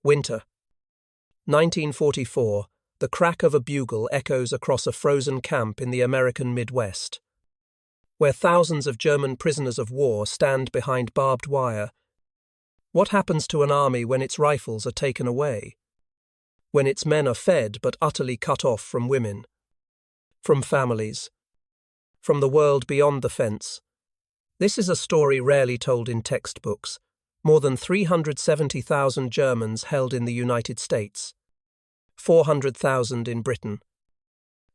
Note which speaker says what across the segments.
Speaker 1: Winter. 1944. The crack of a bugle echoes across a frozen camp in the American Midwest, where thousands of German prisoners of war stand behind barbed wire. What happens to an army when its rifles are taken away? When its men are fed but utterly cut off from women, from families, from the world beyond the fence? This is a story rarely told in textbooks. More than 370,000 Germans held in the United States, 400,000 in Britain,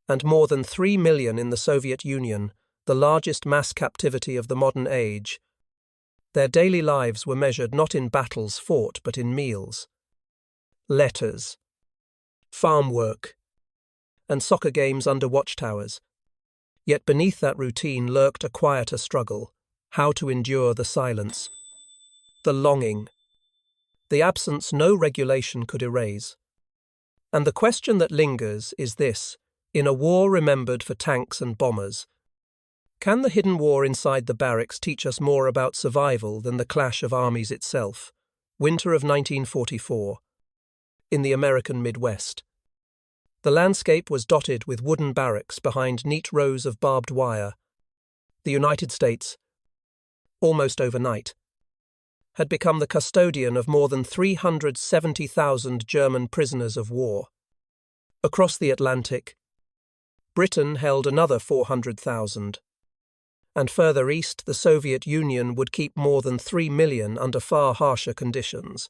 Speaker 1: and more than 3 million in the Soviet Union, the largest mass captivity of the modern age. Their daily lives were measured not in battles fought but in meals, letters, farm work, and soccer games under watchtowers. Yet beneath that routine lurked a quieter struggle: how to endure the silence, the longing, the absence no regulation could erase. And the question that lingers is this: in a war remembered for tanks and bombers, can the hidden war inside the barracks teach us more about survival than the clash of armies itself? Winter of 1944. In the American Midwest. The landscape was dotted with wooden barracks behind neat rows of barbed wire. The United States, almost overnight, had become the custodian of more than 370,000 German prisoners of war. Across the Atlantic, Britain held another 400,000. And further east, the Soviet Union would keep more than 3 million under far harsher conditions.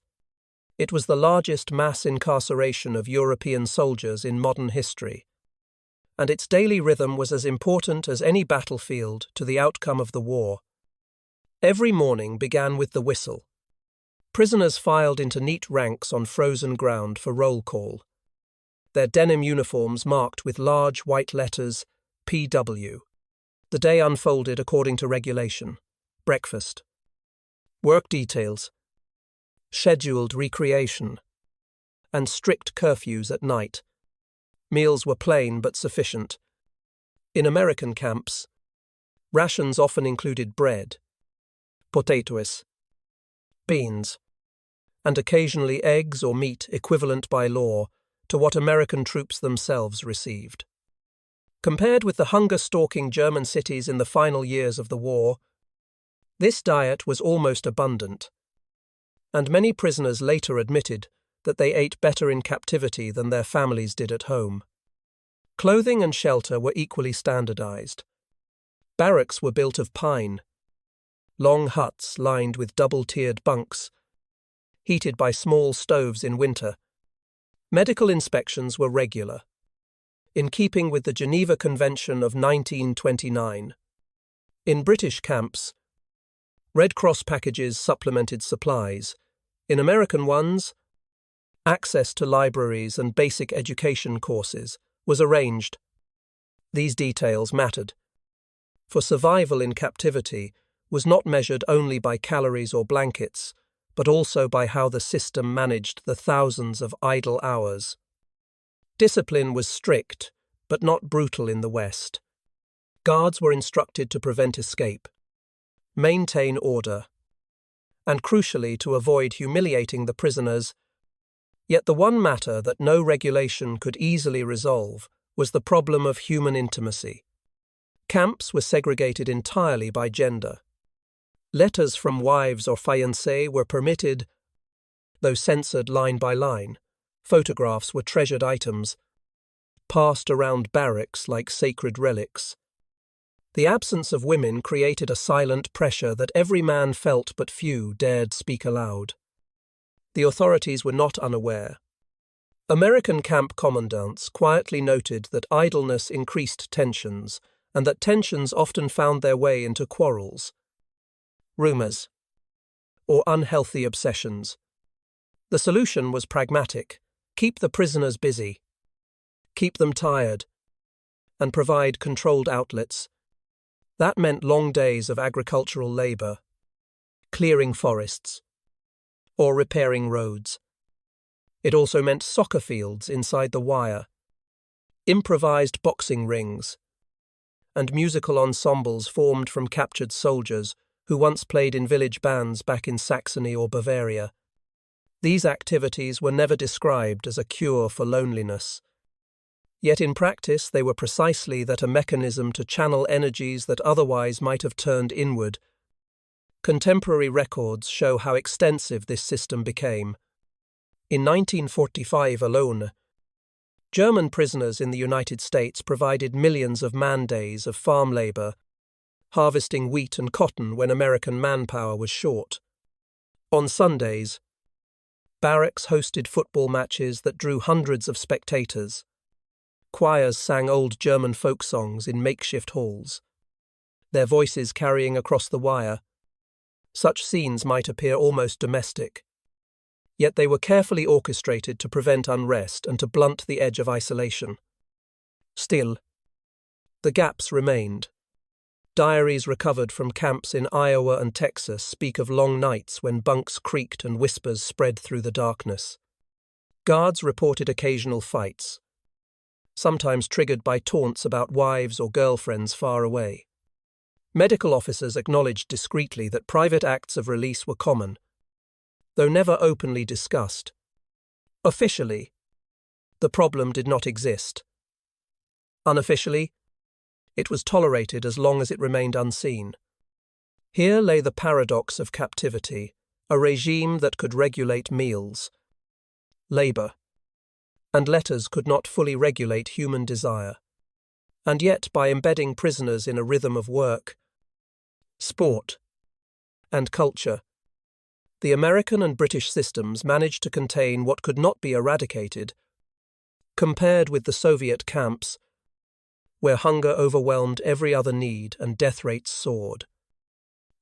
Speaker 1: It was the largest mass incarceration of European soldiers in modern history, and its daily rhythm was as important as any battlefield to the outcome of the war. Every morning began with the whistle. Prisoners filed into neat ranks on frozen ground for roll call, their denim uniforms marked with large white letters, PW. The day unfolded according to regulation: breakfast, work details, scheduled recreation, and strict curfews at night. Meals were plain but sufficient. In American camps, rations often included bread, potatoes, beans, and occasionally eggs or meat equivalent by law to what American troops themselves received. Compared with the hunger-stalking German cities in the final years of the war, this diet was almost abundant, and many prisoners later admitted that they ate better in captivity than their families did at home. Clothing and shelter were equally standardized. Barracks were built of pine, long huts lined with double-tiered bunks, heated by small stoves in winter. Medical inspections were regular, in keeping with the Geneva Convention of 1929. In British camps, Red Cross packages supplemented supplies. In American ones, access to libraries and basic education courses was arranged. These details mattered, for survival in captivity was not measured only by calories or blankets, but also by how the system managed the thousands of idle hours. Discipline was strict, but not brutal in the West. Guards were instructed to prevent escape, maintain order, and crucially to avoid humiliating the prisoners. Yet the one matter that no regulation could easily resolve was the problem of human intimacy. Camps were segregated entirely by gender. Letters from wives or fiancés were permitted, though censored line by line. Photographs were treasured items, passed around barracks like sacred relics. The absence of women created a silent pressure that every man felt but few dared speak aloud. The authorities were not unaware. American camp commandants quietly noted that idleness increased tensions, and that tensions often found their way into quarrels, rumors, or unhealthy obsessions. The solution was pragmatic: keep the prisoners busy, keep them tired, and provide controlled outlets. That meant long days of agricultural labor, clearing forests, or repairing roads. It also meant soccer fields inside the wire, improvised boxing rings, and musical ensembles formed from captured soldiers who once played in village bands back in Saxony or Bavaria. These activities were never described as a cure for loneliness. Yet in practice they were precisely that, a mechanism to channel energies that otherwise might have turned inward. Contemporary records show how extensive this system became. In 1945 alone, German prisoners in the United States provided millions of man-days of farm labor, harvesting wheat and cotton when American manpower was short. On Sundays, barracks hosted football matches that drew hundreds of spectators. Choirs sang old German folk songs in makeshift halls, their voices carrying across the wire. Such scenes might appear almost domestic, yet they were carefully orchestrated to prevent unrest and to blunt the edge of isolation. Still, the gaps remained. Diaries recovered from camps in Iowa and Texas speak of long nights when bunks creaked and whispers spread through the darkness. Guards reported occasional fights, sometimes triggered by taunts about wives or girlfriends far away. Medical officers acknowledged discreetly that private acts of release were common, though never openly discussed. Officially, the problem did not exist. Unofficially, it was tolerated as long as it remained unseen. Here lay the paradox of captivity, a regime that could regulate meals, labor, and letters could not fully regulate human desire. And yet, by embedding prisoners in a rhythm of work, sport, and culture, the American and British systems managed to contain what could not be eradicated. Compared with the Soviet camps, where hunger overwhelmed every other need and death rates soared,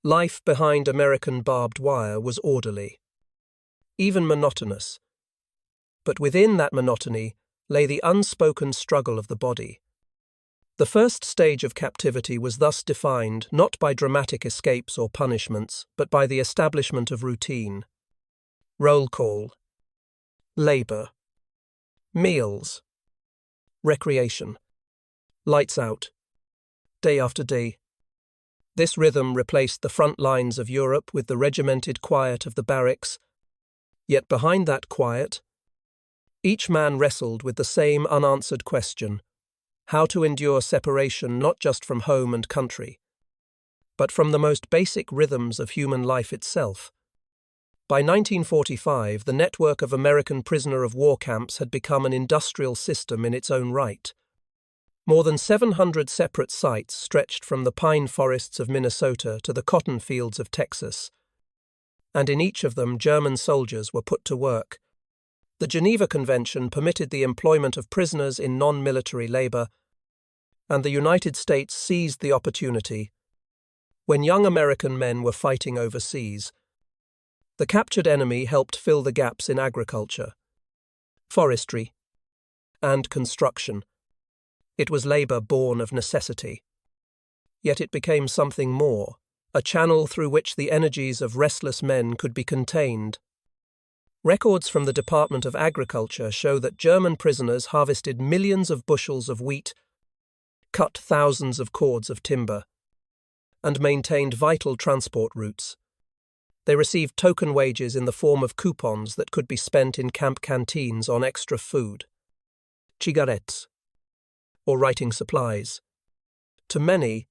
Speaker 1: life behind American barbed wire was orderly, even monotonous. But within that monotony lay the unspoken struggle of the body. The first stage of captivity was thus defined not by dramatic escapes or punishments, but by the establishment of routine. Roll call, labor, meals, recreation, lights out, day after day. This rhythm replaced the front lines of Europe with the regimented quiet of the barracks. Yet behind that quiet, each man wrestled with the same unanswered question: how to endure separation not just from home and country, but from the most basic rhythms of human life itself. By 1945, the network of American prisoner of war camps had become an industrial system in its own right. More than 700 separate sites stretched from the pine forests of Minnesota to the cotton fields of Texas, and in each of them German soldiers were put to work. The Geneva Convention permitted the employment of prisoners in non-military labor, and the United States seized the opportunity. When young American men were fighting overseas, the captured enemy helped fill the gaps in agriculture, forestry, and construction. It was labor born of necessity. Yet it became something more, a channel through which the energies of restless men could be contained. Records from the Department of Agriculture show that German prisoners harvested millions of bushels of wheat, cut thousands of cords of timber, and maintained vital transport routes. They received token wages in the form of coupons that could be spent in camp canteens on extra food, cigarettes, or writing supplies. To many,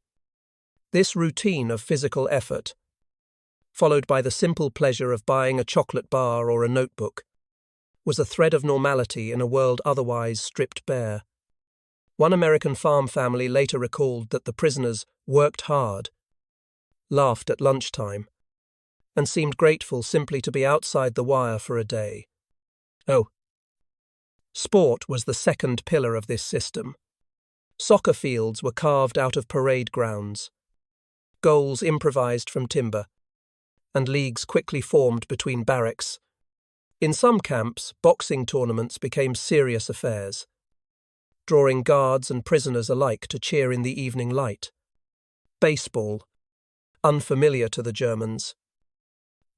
Speaker 1: this routine of physical effort, followed by the simple pleasure of buying a chocolate bar or a notebook, was a thread of normality in a world otherwise stripped bare. One American farm family later recalled that the prisoners worked hard, laughed at lunchtime, and seemed grateful simply to be outside the wire for a day. Oh, sport was the second pillar of this system. Soccer fields were carved out of parade grounds, goals improvised from timber, and leagues quickly formed between barracks. In some camps, boxing tournaments became serious affairs, drawing guards and prisoners alike to cheer in the evening light. Baseball, unfamiliar to the Germans,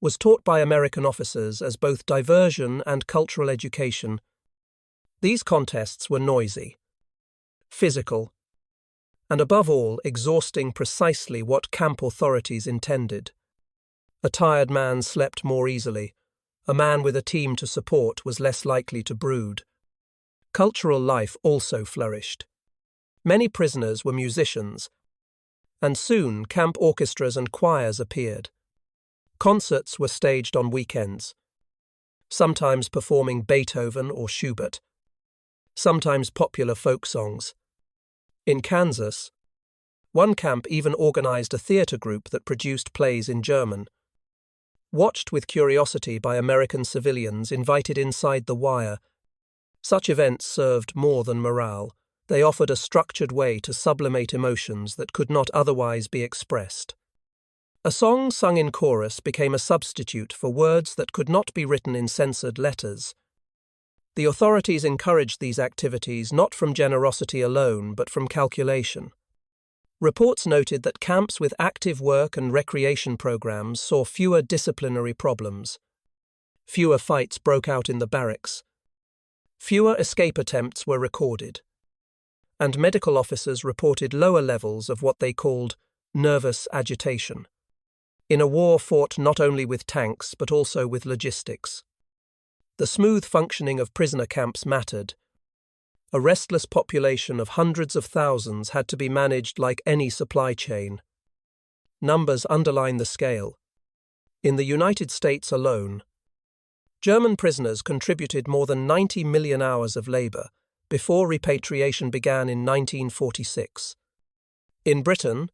Speaker 1: was taught by American officers as both diversion and cultural education. These contests were noisy, physical, and above all exhausting precisely what camp authorities intended. A tired man slept more easily, a man with a team to support was less likely to brood. Cultural life also flourished. Many prisoners were musicians, and soon camp orchestras and choirs appeared. Concerts were staged on weekends, sometimes performing Beethoven or Schubert, sometimes popular folk songs. In Kansas, one camp even organized a theater group that produced plays in German. Watched with curiosity by American civilians invited inside the wire, such events served more than morale. They offered a structured way to sublimate emotions that could not otherwise be expressed. A song sung in chorus became a substitute for words that could not be written in censored letters. The authorities encouraged these activities not from generosity alone, but from calculation. Reports noted that camps with active work and recreation programs saw fewer disciplinary problems. Fewer fights broke out in the barracks. Fewer escape attempts were recorded. And medical officers reported lower levels of what they called nervous agitation, in a war fought not only with tanks but also with logistics. The smooth functioning of prisoner camps mattered. A restless population of hundreds of thousands had to be managed like any supply chain. Numbers underline the scale. In the United States alone, German prisoners contributed more than 90 million hours of labor before repatriation began in 1946. In Britain,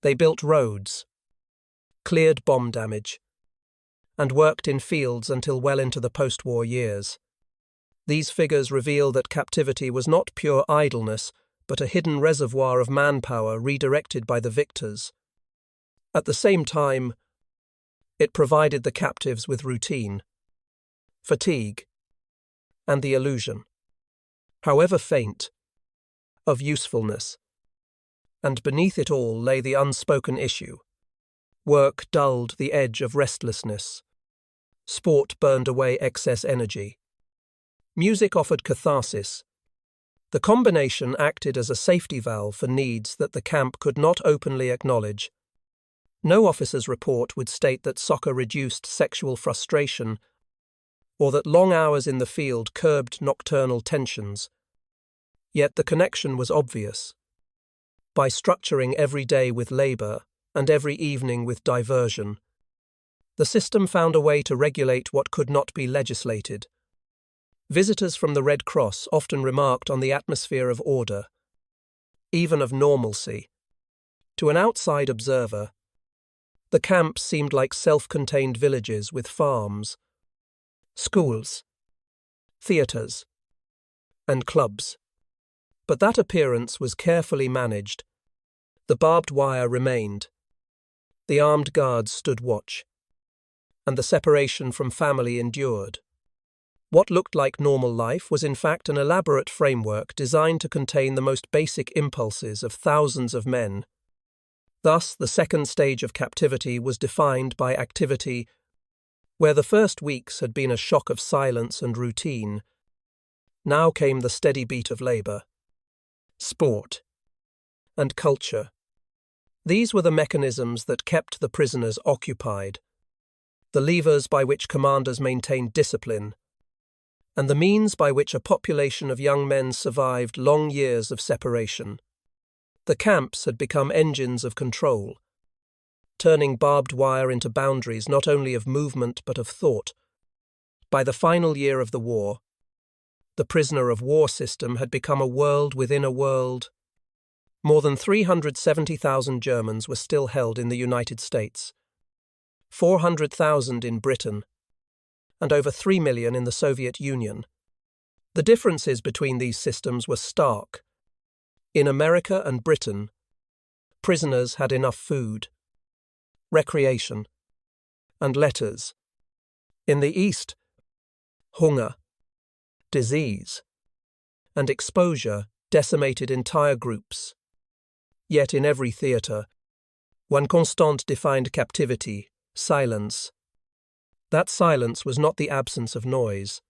Speaker 1: they built roads, cleared bomb damage, and worked in fields until well into the post-war years. These figures reveal that captivity was not pure idleness, but a hidden reservoir of manpower redirected by the victors. At the same time, it provided the captives with routine, fatigue, and the illusion, however faint, of usefulness. And beneath it all lay the unspoken issue. Work dulled the edge of restlessness. Sport burned away excess energy. Music offered catharsis. The combination acted as a safety valve for needs that the camp could not openly acknowledge. No officer's report would state that soccer reduced sexual frustration or that long hours in the field curbed nocturnal tensions. Yet the connection was obvious. By structuring every day with labor and every evening with diversion, the system found a way to regulate what could not be legislated. Visitors from the Red Cross often remarked on the atmosphere of order, even of normalcy. To an outside observer, the camps seemed like self-contained villages with farms, schools, theaters, and clubs. But that appearance was carefully managed. The barbed wire remained. The armed guards stood watch, and the separation from family endured. What looked like normal life was in fact an elaborate framework designed to contain the most basic impulses of thousands of men. Thus, the second stage of captivity was defined by activity. Where the first weeks had been a shock of silence and routine, now came the steady beat of labor, sport, and culture. These were the mechanisms that kept the prisoners occupied, the levers by which commanders maintained discipline, and the means by which a population of young men survived long years of separation. The camps had become engines of control, turning barbed wire into boundaries not only of movement but of thought. By the final year of the war, the prisoner of war system had become a world within a world. More than 370,000 Germans were still held in the United States, 400,000 in Britain, and over 3 million in the Soviet Union. The differences between these systems were stark. In America and Britain, prisoners had enough food, recreation, and letters. In the East, hunger, disease, and exposure decimated entire groups. Yet in every theatre, one constant defined captivity, silence. That silence was not the absence of noise,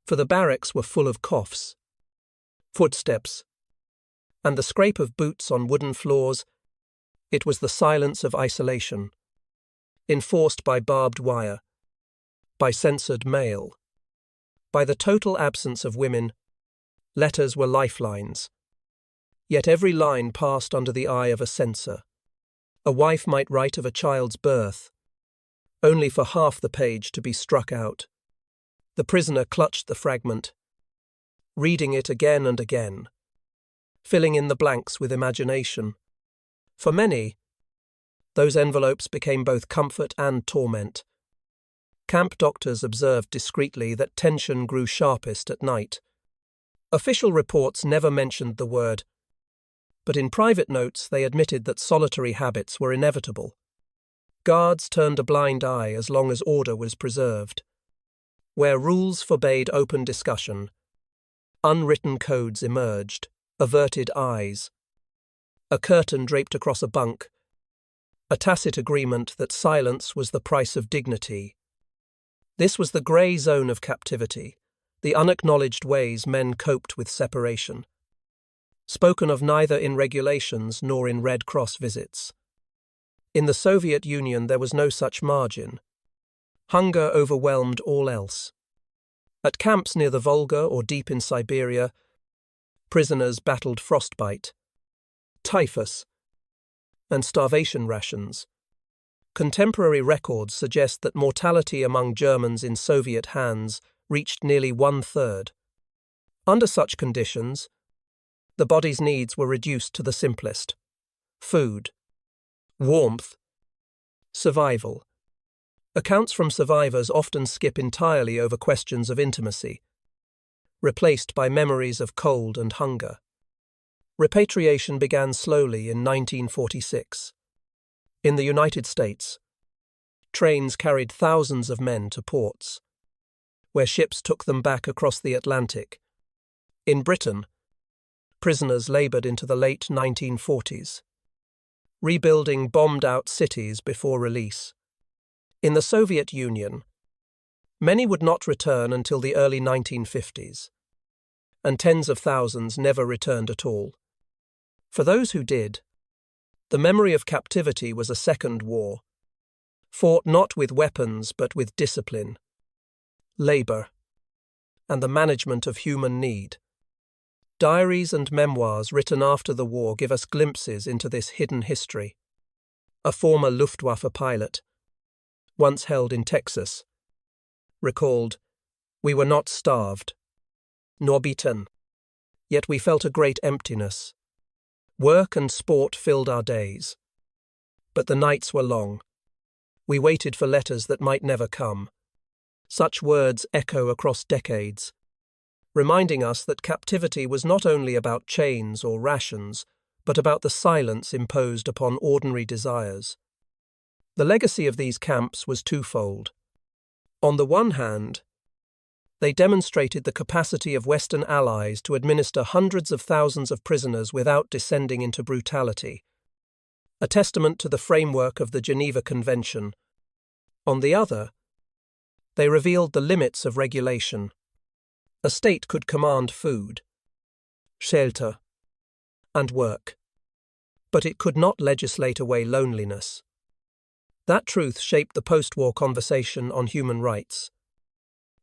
Speaker 1: for the barracks were full of coughs, footsteps, and the scrape of boots on wooden floors. It was the silence of isolation, enforced by barbed wire, by censored mail. By the total absence of women, letters were lifelines. Yet every line passed under the eye of a censor. A wife might write of a child's birth, only for half the page to be struck out. The prisoner clutched the fragment, reading it again and again, filling in the blanks with imagination. For many, those envelopes became both comfort and torment. Camp doctors observed discreetly that tension grew sharpest at night. Official reports never mentioned the word, but in private notes they admitted that solitary habits were inevitable. Guards turned a blind eye as long as order was preserved. Where rules forbade open discussion, unwritten codes emerged, averted eyes, a curtain draped across a bunk, a tacit agreement that silence was the price of dignity. This was the grey zone of captivity, the unacknowledged ways men coped with separation, spoken of neither in regulations nor in Red Cross visits. In the Soviet Union there was no such margin. Hunger overwhelmed all else. At camps near the Volga or deep in Siberia, prisoners battled frostbite, typhus, and starvation rations. Contemporary records suggest that mortality among Germans in Soviet hands reached nearly 1/3. Under such conditions, the body's needs were reduced to the simplest: food, warmth, survival. Accounts from survivors often skip entirely over questions of intimacy, replaced by memories of cold and hunger. Repatriation began slowly in 1946. In the United States, trains carried thousands of men to ports, where ships took them back across the Atlantic. In Britain, prisoners laboured into the late 1940s, rebuilding bombed-out cities before release. In the Soviet Union, many would not return until the early 1950s, and tens of thousands never returned at all. For those who did, the memory of captivity was a second war, fought not with weapons but with discipline, labour, and the management of human need. Diaries and memoirs written after the war give us glimpses into this hidden history. A former Luftwaffe pilot, once held in Texas, recalled, "We were not starved, nor beaten, yet we felt a great emptiness. Work and sport filled our days. But the nights were long. We waited for letters that might never come." Such words echo across decades, reminding us that captivity was not only about chains or rations, but about the silence imposed upon ordinary desires. The legacy of these camps was twofold. On the one hand, they demonstrated the capacity of Western allies to administer hundreds of thousands of prisoners without descending into brutality, a testament to the framework of the Geneva Convention. On the other, they revealed the limits of regulation. A state could command food, shelter, and work, but it could not legislate away loneliness. That truth shaped the post-war conversation on human rights,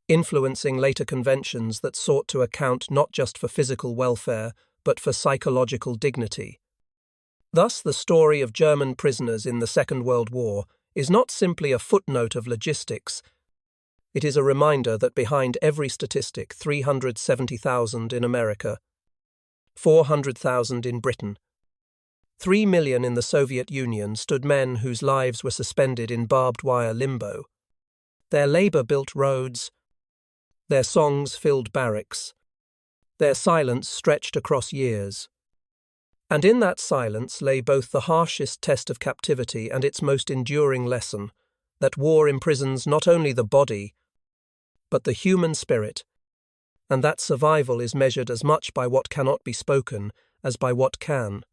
Speaker 1: influencing later conventions that sought to account not just for physical welfare, but for psychological dignity. Thus, the story of German prisoners in the Second World War is not simply a footnote of logistics. It is a reminder that behind every statistic, 370,000 in America, 400,000 in Britain, 3 million in the Soviet Union, stood men whose lives were suspended in barbed wire limbo. Their labour built roads, their songs filled barracks, their silence stretched across years. And in that silence lay both the harshest test of captivity and its most enduring lesson, that war imprisons not only the body, but the human spirit, and that survival is measured as much by what cannot be spoken as by what can.